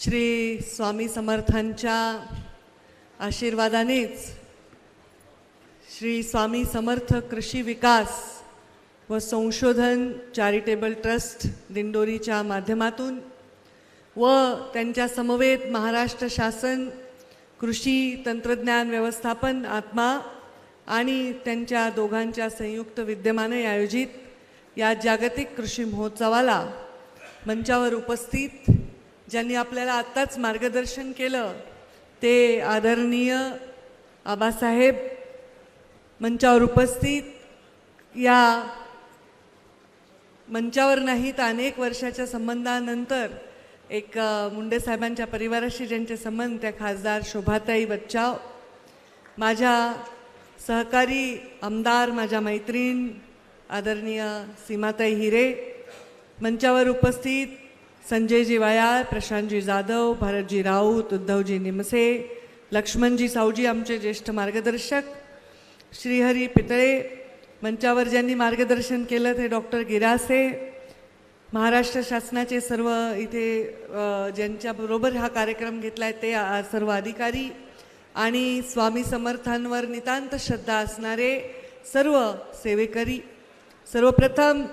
श्री स्वामी समर्थांच्या आशीर्वादानेच श्री स्वामी समर्थ कृषी विकास व संशोधन चॅरिटेबल ट्रस्ट दिंडोरीच्या माध्यमातून व त्यांच्या समवेत महाराष्ट्र शासन कृषी तंत्रज्ञान व्यवस्थापन आत्मा आणि त्यांच्या दोघांच्या संयुक्त विद्यमाने आयोजित या जागतिक कृषी महोत्सवाला मंचावर उपस्थित ज्यांनी आपल्याला आत्ताच मार्गदर्शन केलं ते आदरणीय आबासाहेब, मंचावर उपस्थित या मंचावर नाही तर अनेक वर्षाच्या संबंधानंतर एक मुंडे साहेबांच्या परिवाराशी ज्यांचे संबंध त्या खासदार शोभाताई बच्चाव, माझ्या सहकारी आमदार, माझ्या मैत्रीण आदरणीय सीमाताई हिरे, मंचावर उपस्थित संजयजी वायाळ, प्रशांतजी जाधव, भारतजी राऊत, उद्धवजी निमसे, लक्ष्मणजी सावजी आमचे ज्येष्ठ मार्गदर्शक, श्रीहरी पितळे, मंचावर ज्यांनी मार्गदर्शन केलं ते डॉक्टर गिरासे, महाराष्ट्र शासनाचे सर्व इथे ज्यांच्याबरोबर हा कार्यक्रम घेतला आहे ते सर्व अधिकारी आणि स्वामी समर्थांवर नितांत श्रद्धा असणारे सर्व सेवेकरी, सर्वप्रथम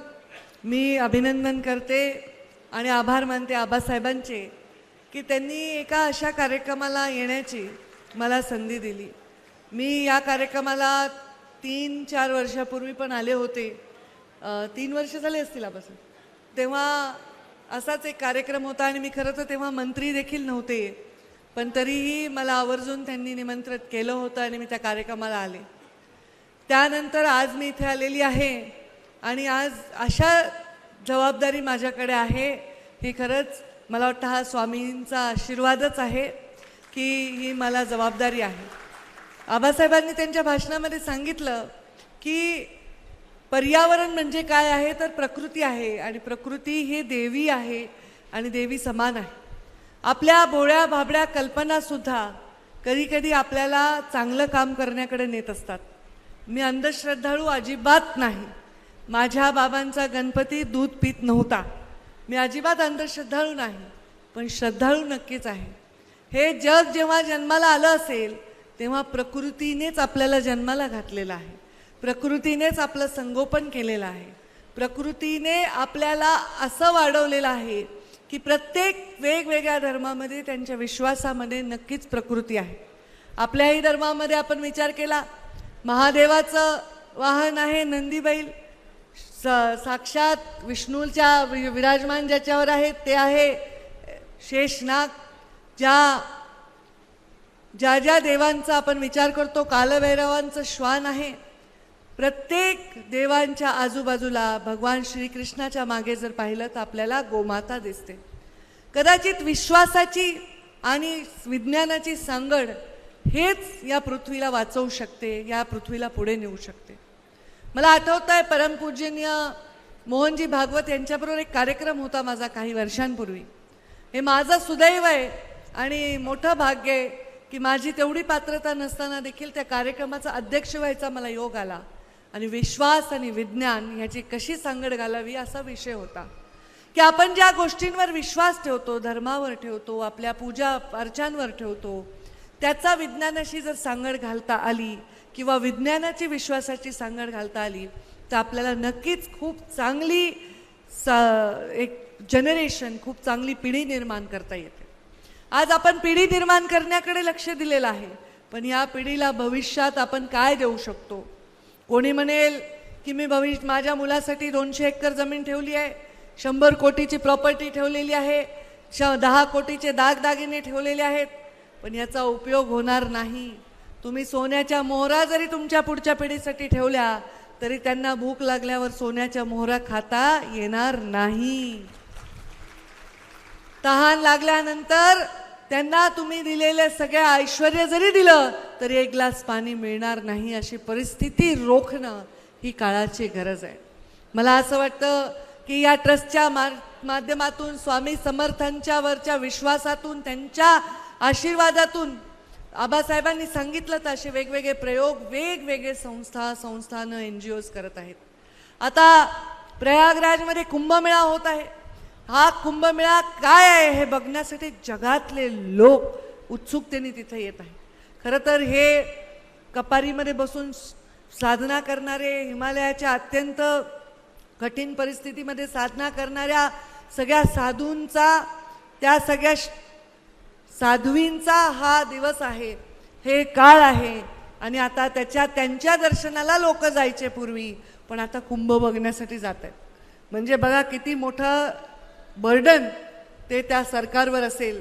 मी अभिनंदन करते आणि आभार मानते आबासाहेबांचे की त्यांनी एका अशा कार्यक्रमाला येण्याची मला संधी दिली. मी या कार्यक्रमाला 3-4 वर्षापूर्वी पण आले होते, 3 वर्ष झाले असतील आबासाहेब. तेव्हा असाच एक कार्यक्रम होता आणि मी खरं तर तेव्हा मंत्री देखील नव्हते, पण तरीही मला आवर्जून त्यांनी निमंत्रित केलं होतं आणि मी त्या कार्यक्रमाला आले. त्यानंतर आज मी इथे आलेली आहे आणि आज अशा जबाबदारी माझ्याकडे आहे. हे खरंच मला वाटतं हा स्वामींचा आशीर्वादच आहे की ही मला जबाबदारी आहे. आबासाहेबांनी त्यांच्या भाषणामध्ये सांगितलं की पर्यावरण म्हणजे काय आहे तर प्रकृती आहे आणि प्रकृती ही देवी आहे आणि देवी समान आहे. आपल्या भोळ्या भाबड्या कल्पनासुद्धा कधीकधी आपल्याला चांगलं काम करण्याकडे नेत असतात. मी अंधश्रद्धाळू अजिबात नाही. माझ्या बाबांचा गणपती दूध पीत नव्हता. मी अजिबात अंधश्रद्धाळू नाही, पण श्रद्धाळू नक्कीच आहे. हे जग जेव्हा जन्माला आलं असेल तेव्हा प्रकृतीनेच आपल्याला जन्माला घातलेलं आहे, प्रकृतीनेच आपलं संगोपन केलेलं आहे, प्रकृतीने आपल्याला असं वाढवलेलं आहे की प्रत्येक वेगवेगळ्या धर्मामध्ये त्यांच्या विश्वासामध्ये नक्कीच प्रकृती आहे. आपल्याही धर्मामध्ये आपण विचार केला, महादेवाचं वाहन आहे नंदीबैल, साक्षात विष्णूच्या विराजमान ज्याच्यावर आहे ते आहे शेषनाग. ज्या ज्या देवांचा आपण विचार करतो, कालभैरवांचं श्वान आहे. प्रत्येक देवांच्या आजूबाजूला भगवान श्रीकृष्णाच्या मागे जर पाहिलं तर आपल्याला गोमाता दिसते. कदाचित विश्वासाची आणि विज्ञानाची सांगड हेच या पृथ्वीला वाचवू शकते, या पृथ्वीला पुढे नेऊ शकते. मला आठवतं आहे परमपूजनीय मोहनजी भागवत यांच्याबरोबर एक कार्यक्रम होता माझा काही वर्षांपूर्वी. हे माझं सुदैव आहे आणि मोठं भाग्य आहे की माझी तेवढी पात्रता नसताना देखील त्या कार्यक्रमाचा अध्यक्ष व्हायचा मला योग आला आणि विश्वास आणि विज्ञान ह्याची कशी सांगड घालावी असा विषय होता की आपण ज्या गोष्टींवर विश्वास ठेवतो, धर्मावर ठेवतो, आपल्या पूजा अर्चांवर ठेवतो, त्याचा विज्ञानाशी जर सांगड घालता आली किंवा विज्ञानाची विश्वासाची सांगड घालता आली तर आपल्याला नक्कीच खूप चांगली एक जनरेशन, खूप चांगली पिढी निर्माण करता येते. आज आपण पिढी निर्माण करण्याकडे लक्ष दिलेलं आहे, पण या पिढीला भविष्यात आपण काय देऊ शकतो? कोणी म्हणेल की मी माझ्या मुलासाठी 200 एकर जमीन ठेवली आहे, 100 कोटीची प्रॉपर्टी ठेवलेली आहे, 10 कोटीचे दागदागिने ठेवलेले आहेत, पण याचा उपयोग होणार नाही. तुम्ही सोन्याच्या मोहरा जरी तुमच्या पुढच्या पिढीसाठी ठेवल्या तरी त्यांना भूक लागल्यावर सोन्याच्या मोहरा खाता येणार नाही. तहान लागल्यानंतर त्यांना तुम्ही दिलेले सगळे ऐश्वर्य जरी दिलं तरी एक ग्लास पाणी मिळणार नाही. अशी परिस्थिती रोखणं ही काळाची गरज आहे. मला असं वाटतं की या ट्रस्टच्या माध्यमातून स्वामी समर्थांच्या वरच्या विश्वासातून, त्यांच्या आशीर्वादातून आबासाहेबांनी सांगितलं तर असे वेगवेगळे प्रयोग वेगवेगळे संस्थानं NGOs करत आहेत. आता प्रयागराजमध्ये कुंभमेळा होत आहे. हा कुंभमेळा काय आहे हे बघण्यासाठी जगातले लोक उत्सुकतेने तिथे येत आहेत. खरं तर हे कपारीमध्ये बसून साधना करणारे, हिमालयाच्या अत्यंत कठीण परिस्थितीमध्ये साधना करणाऱ्या सगळ्या साधूंचा, त्या सगळ्या साध्वींचा हा दिवस आहे, हे काळ आहे. आणि आता त्यांच्या दर्शनाला लोक जायचे पूर्वी, पण आता कुंभ बघण्यासाठी जात आहेत. म्हणजे बघा किती मोठं बर्डन ते त्या सरकारवर असेल.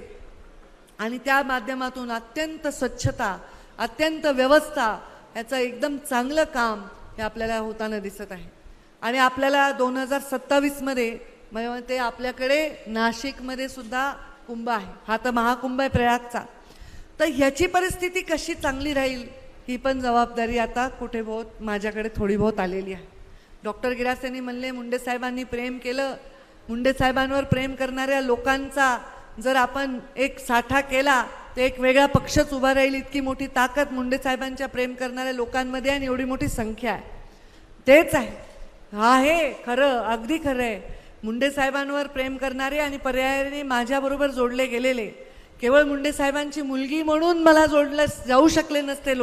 आणि त्या माध्यमातून अत्यंत स्वच्छता, अत्यंत व्यवस्था, याचं एकदम चांगलं काम हे आपल्याला होताना दिसत आहे. आणि आपल्याला 2027मध्ये म्हणजे आपल्याकडे नाशिकमध्ये सुद्धा कुंभ आहे. हा तर महाकुंभ आहे प्रयागचा. तर ह्याची परिस्थिती कशी चांगली राहील ही पण जबाबदारी आता कुठे बहुत माझ्याकडे थोडी बहुत आलेली आहे. डॉक्टर गिरासेंनी म्हणले मुंडे साहेबांनी प्रेम केलं, मुंडे साहेबांवर प्रेम करणाऱ्या लोकांचा जर आपण एक साठा केला तर एक वेगळा पक्षच उभा राहील. इतकी मोठी ताकद मुंडे साहेबांच्या प्रेम करणाऱ्या लोकांमध्ये आणि एवढी मोठी संख्या आहे. तेच आहे खरं, अगदी खरं आहे. मुंडे साहेबांवर प्रेम करणारे आणि पर्यायाने माझ्याबरोबर जोडले गेलेले, केवळ मुंडे साहेबांची मुलगी म्हणून मला जोडलं जाऊ शकले नसते.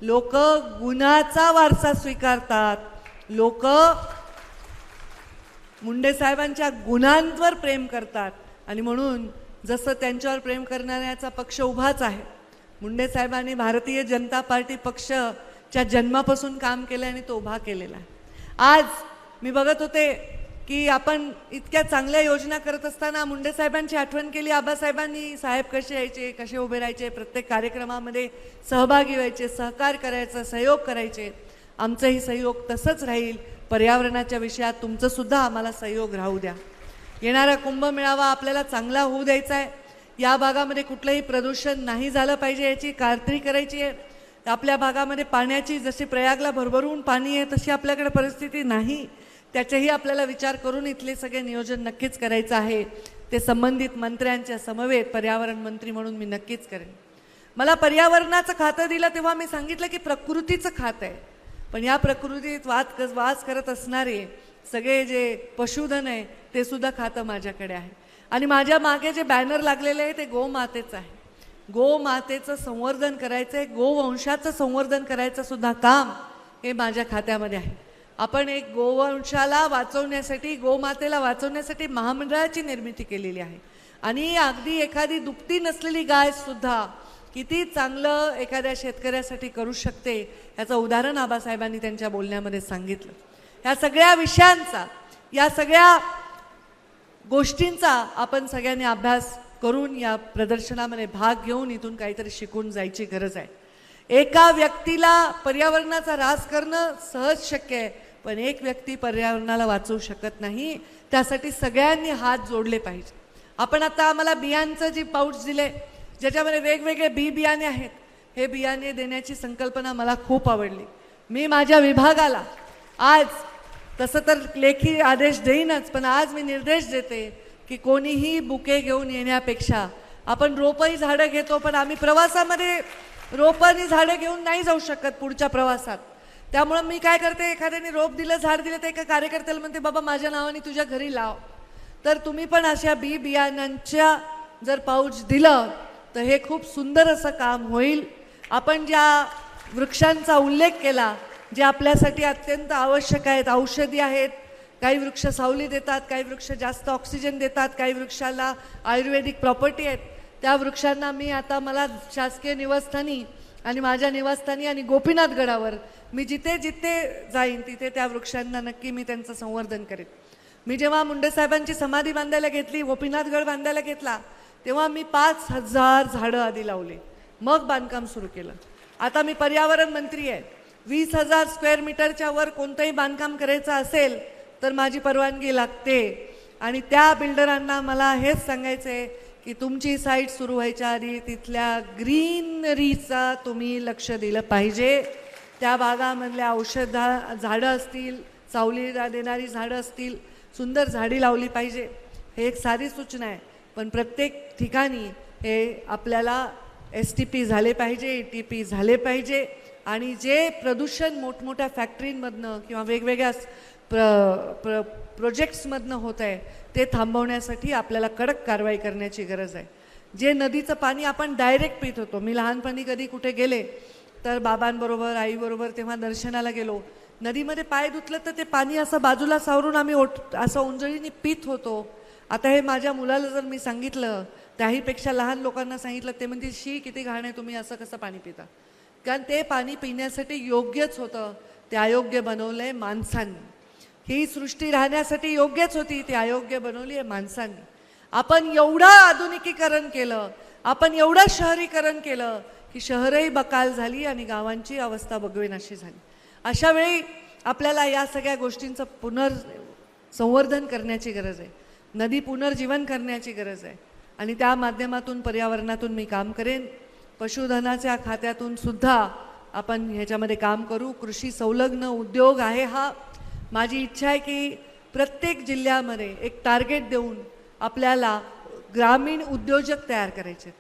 लोक गुन्ह्याचा वारसा स्वीकारतात. लोक मुंडे साहेबांच्या गुणांवर प्रेम करतात. आणि म्हणून जसं त्यांच्यावर प्रेम करणाऱ्याचा पक्ष उभाच आहे. मुंडे साहेबांनी भारतीय जनता पार्टी पक्षच्या जन्मापासून काम केलं आणि तो उभा केलेला आहे. आज मी बघत होते की आपण इतक्या चांगल्या योजना करत असताना मुंडे साहेबांची आठवण केली. आबासाहेबांनी साहेब कसे यायचे, कसे उभे राहायचे, प्रत्येक कार्यक्रमामध्ये सहभागी व्हायचे, सहकार करायचं, सहयोग करायचे. आमचंही सहयोग तसंच राहील. पर्यावरणाच्या विषयात तुमचं सुद्धा आम्हाला सहयोग राहू द्या. येणारा कुंभमेळावा आपल्याला चांगला होऊ द्यायचा आहे. या भागामध्ये कुठलंही प्रदूषण नाही झालं पाहिजे याची खात्री करायची आहे. आपल्या भागामध्ये पाण्याची जशी प्रयागला भरभरून पाणी आहे तशी आपल्याकडे परिस्थिती नाही. त्याचाही आपल्याला विचार करून इथले सगळे नियोजन नक्कीच करायचं आहे. ते संबंधित मंत्र्यांच्या समवेत पर्यावरण मंत्री म्हणून मी नक्कीच करेन. मला पर्यावरणाचं खातं दिलं तेव्हा मी सांगितलं की प्रकृतीचं खातं आहे, पण या प्रकृतीत वास करत असणारे सगळे जे पशुधन आहे ते सुद्धा खातं माझ्याकडे आहे. आणि माझ्या मागे जे बॅनर लागलेले आहे ते गोमातेचं आहे. गोमातेचं संवर्धन करायचं आहे, गोवंशाचं संवर्धन करायचं सुद्धा काम हे माझ्या खात्यामध्ये आहे. आपण एक गोवंशाला वाचवण्यासाठी, गोमातेला वाचवण्यासाठी महामंडळाची निर्मिती केलेली आहे. आणि अगदी एखादी दुभती नसलेली गाय सुद्धा किती चांगलं एखाद्या शेतकऱ्यासाठी करू शकते याचं उदाहरण आबासाहेबांनी त्यांच्या बोलण्यामध्ये सांगितलं. या सगळ्या विषयांचा, या सगळ्या गोष्टींचा आपण सगळ्यांनी अभ्यास करून या प्रदर्शनामध्ये भाग घेऊन इथून काहीतरी शिकून जायची गरज आहे. एका व्यक्तीला पर्यावरणाचा ऱ्हास करणं सहज शक्य आहे, पण एक व्यक्ती पर्यावरणाला वाचवू शकत नाही. त्यासाठी सगळ्यांनी हात जोडले पाहिजे. आपण आता आम्हाला बियांचं जी पाऊच दिले ज्याच्यामध्ये वेगवेगळे बियाणे आहेत, हे बियाणे देण्याची संकल्पना मला खूप आवडली. मी माझ्या विभागाला आज तसं तर लेखी आदेश देईनच, पण आज मी निर्देश देते की कोणीही बुके घेऊन येण्यापेक्षा आपण रोपही झाडं घेतो, पण आम्ही प्रवासामध्ये रोपांनी झाडं घेऊन नाही जाऊ शकत पुढच्या प्रवासात. त्यामुळे मी काय करते, एखाद्याने रोप दिलं, झाड दिलं, तर एका कार्यकर्त्याला म्हणते बाबा माझ्या नावाने तुझ्या घरी लाव. तर तुम्ही पण अशा बियाण्यांच्या जर पाऊच दिलं तर हे खूप सुंदर असं काम होईल. आपण ज्या वृक्षांचा उल्लेख केला, जे आपल्यासाठी अत्यंत आवश्यक आहेत, औषधी आहेत, काही वृक्ष सावली देतात, काही वृक्ष जास्त ऑक्सिजन देतात, काही वृक्षाला आयुर्वेदिक प्रॉपर्टी आहेत, त्या वृक्षांना मी आता मला शासकीय निवासस्थानी आणि माझ्या निवासस्थानी आणि गोपीनाथ गडावर मी जिथे जिथे जाईन तिथे त्या वृक्षांना नक्की मी त्यांचं संवर्धन करेन. मी जेव्हा मुंडे साहेबांची समाधी बांधायला घेतली, गोपीनाथ गड बांधायला घेतला, तेव्हा मी 5000 झाडं आधी लावले, मग बांधकाम सुरू केलं. आता मी पर्यावरण मंत्री आहे. 20,000 स्क्वेअर मीटरच्या वर कोणतंही बांधकाम करायचं असेल तर माझी परवानगी लागते. आणि त्या बिल्डरांना मला हेच सांगायचं आहे की तुमची साईट सुरू व्हायच्या आधी तिथल्या ग्रीनरीचा तुम्ही लक्ष दिलं पाहिजे. त्या भागामधल्या झाडं असतील, सावली देणारी झाडं असतील, सुंदर झाडी लावली पाहिजे. हे एक साधी सूचना आहे, पण प्रत्येक ठिकाणी हे आपल्याला STP झाले पाहिजे, ETP झाले पाहिजे. आणि जे प्रदूषण मोठमोठ्या फॅक्टरींमधनं किंवा वेगवेगळ्या प्रोजेक्ट्समधनं होत आहे ते थांबवण्यासाठी आपल्याला कडक कारवाई करण्याची गरज आहे. जे नदीचं पाणी आपण डायरेक्ट पित होतो, मी लहानपणी कधी कुठे गेले तर बाबांबरोबर आईबरोबर तेव्हा दर्शनाला गेलो, नदीमध्ये पाय धुतलं तर ते पाणी असं बाजूला सावरून आम्ही असं उंजळीने पित होतो. आता हे माझ्या मुलाला जर मी सांगितलं, त्याहीपेक्षा लहान लोकांना सांगितलं, ते म्हणतील शी किती घाण आहे, तुम्ही असं कसं पाणी पिता. कारण ते पाणी पिण्यासाठी योग्यच होतं, ते अयोग्य बनवलं आहे माणसांनी. ही सृष्टी राहण्यासाठी योग्यच होती, ती अयोग्य बनवली आहे माणसांनी. आपण एवढं आधुनिकीकरण केलं, आपण एवढं शहरीकरण केलं की शहरही बकाल झाली आणि गावांची अवस्था बघवेनाशी झाली. अशा वेळी आपल्याला या सगळ्या गोष्टींचं पुनर्संवर्धन करण्याची गरज आहे, नदी पुनर्जीवन करण्याची गरज आहे. आणि त्या माध्यमातून पर्यावरणातून मी काम करेन. पशुधनाच्या खात्यातून सुद्धा आपण ह्याच्यामध्ये काम करू. कृषी संलग्न उद्योग आहे हा. माझी इच्छा आहे की प्रत्येक जिल्ह्यामध्ये एक टार्गेट देऊन आपल्याला ग्रामीण उद्योजक तयार करायचे.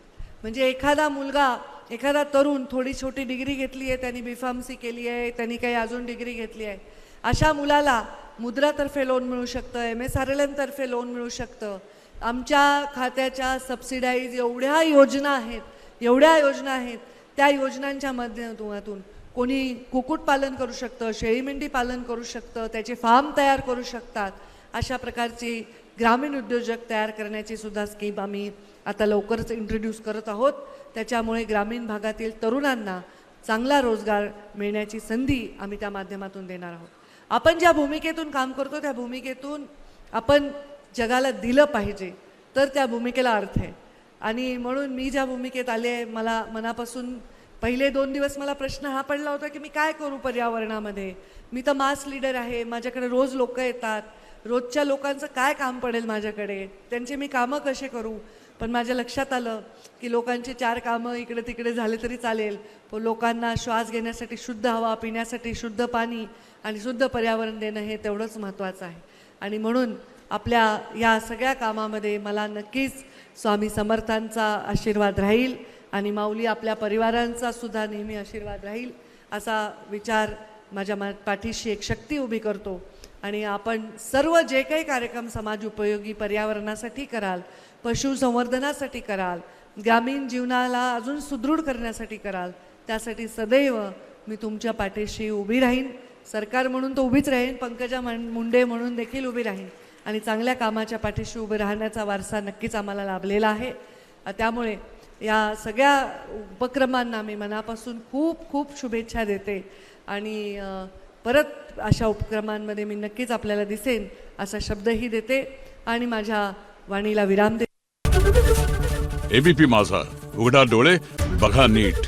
म्हणजे एखादा मुलगा, एखादा तरुण थोडी छोटी डिग्री घेतली आहे, त्यांनी B.Pharmacy केली आहे, त्यांनी काही अजून डिग्री घेतली आहे, अशा मुलाला मुद्रातर्फे लोन मिळू शकतं, MSRLM तर्फे लोन मिळू शकतं. आमच्या खात्याच्या सबसिडाईज एवढ्या योजना आहेत, त्या योजनांच्या माध्यमातून कोणी कुक्कुटपालन करू शकतं, शेळी मेंढी पालन करू शकतं, त्याचे फार्म तयार करू शकतात. अशा प्रकारची ग्रामीण उद्योजक तयार करण्याची सुद्धा स्कीम आम्ही आता लवकरच इंट्रोड्यूस करत आहोत. त्याच्यामुळे ग्रामीण भागातील तरुणांना चांगला रोजगार मिळण्याची संधी आम्ही त्या माध्यमातून देणार आहोत. आपण ज्या भूमिकेतून काम करतो त्या भूमिकेतून आपण जगाला दिलं पाहिजे, तर त्या भूमिकेला अर्थ आहे. आणि म्हणून मी ज्या भूमिकेत आले, मला मनापासून पहिले 2 दिवस मला प्रश्न हा पडला होता की मी काय करू पर्यावरणामध्ये. मी तर मास लीडर आहे, माझ्याकडे रोज लोक येतात, रोजच्या लोकांचं काय काम पडेल माझ्याकडे, त्यांचे मी कामं कसे करू. पण माझ्या लक्षात आलं की लोकांचे 4 कामं इकडे तिकडे झाले तरी चालेल, पण लोकांना श्वास घेण्यासाठी शुद्ध हवा, पिण्यासाठी शुद्ध पाणी आणि शुद्ध पर्यावरण देणं हे तेवढंच महत्त्वाचं आहे. आणि म्हणून आपल्या या सगळ्या कामामध्ये मला नक्कीच स्वामी समर्थांचा आशीर्वाद राहील आणि माऊली आपल्या परिवारांचा सुद्धा नेहमी आशीर्वाद राहील असा विचार माझ्या पाठीशी एक शक्ती उभी करतो. आणि आपण सर्व जे काही कार्यक्रम समाज उपयोगी पर्यावरणासाठी कराल, पशुसंवर्धनासाठी कराल, ग्रामीण जीवनाला अजून सुदृढ करण्यासाठी कराल, त्यासाठी सदैव मी तुमच्या पाठीशी उभी राहीन. सरकार म्हणून तर उभीच राहीन, पंकजा मुंडे म्हणून देखील उभी राहीन. आणि चांगल्या कामाच्या पाठीशी उभे राहण्याचा वारसा नक्कीच आम्हाला लाभलेला आहे. त्यामुळे या सगळ्या उपक्रमांना मी मनापासून खूप खूप शुभेच्छा देते. आणि परत अशा उपक्रमांमध्ये मी नक्कीच आपल्याला दिसेन असा शब्दही देते आणि माझ्या वाणीला विराम देते. ABP माझा, उघडा डोळे बघा नीट.